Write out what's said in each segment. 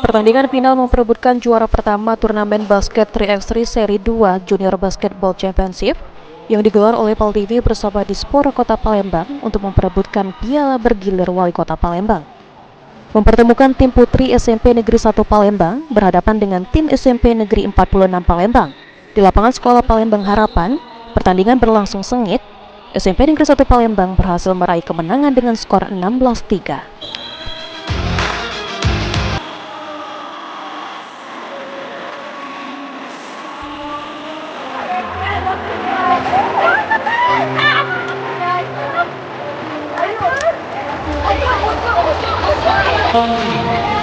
Pertandingan final memperebutkan juara pertama turnamen basket 3x3 Seri 2 Junior Basketball Championship yang digelar oleh Pal TV bersama Dispora Kota Palembang untuk memperebutkan piala bergilir Wali Kota Palembang. Mempertemukan tim putri SMP Negeri 1 Palembang berhadapan dengan tim SMP Negeri 46 Palembang. Di lapangan Sekolah Palembang Harapan, pertandingan berlangsung sengit. SMP Negeri 1 Palembang berhasil meraih kemenangan dengan skor 16-3.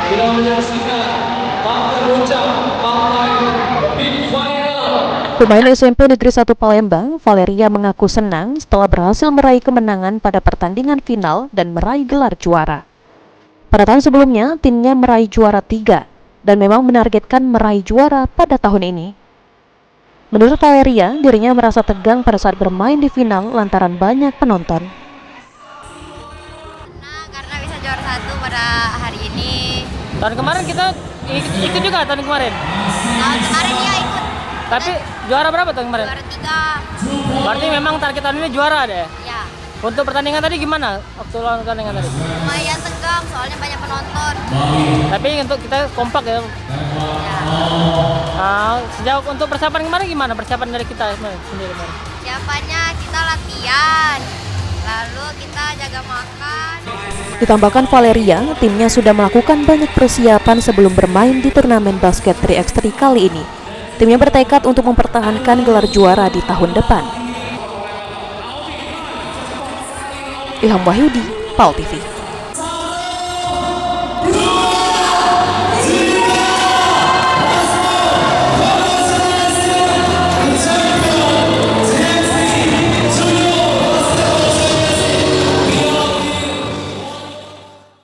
Kita menyaksikan partai puncak partai Big Final. Pemain SMP Negeri 1 Palembang, Valeria, mengaku senang setelah berhasil meraih kemenangan pada pertandingan final dan meraih gelar juara. Pada tahun sebelumnya, timnya meraih juara 3 dan memang menargetkan meraih juara pada tahun ini. Menurut Valeria, dirinya merasa tegang pada saat bermain di final lantaran banyak penonton. Karena bisa juara 1 pada hari ini. Tahun kemarin kita ikut juga tahun kemarin. Tahun kemarin ya ikut. Tapi juara berapa tahun kemarin? Juara 3. Berarti memang target tahun ini juara deh. Ya. Untuk pertandingan tadi gimana? Waktu lawan pertandingan tadi? Lumayan tegang soalnya banyak penonton. Tapi untuk kita kompak ya. Ya. Sejauh untuk persiapan kemarin gimana? Persiapan dari kita sendiri? Siapanya kita latihan. Lalu kita jaga makan. Ditambahkan Valeria, timnya sudah melakukan banyak persiapan sebelum bermain di turnamen basket 3x3 kali ini. Timnya bertekad untuk mempertahankan gelar juara di tahun depan. Ilham Wahyudi, Pal TV.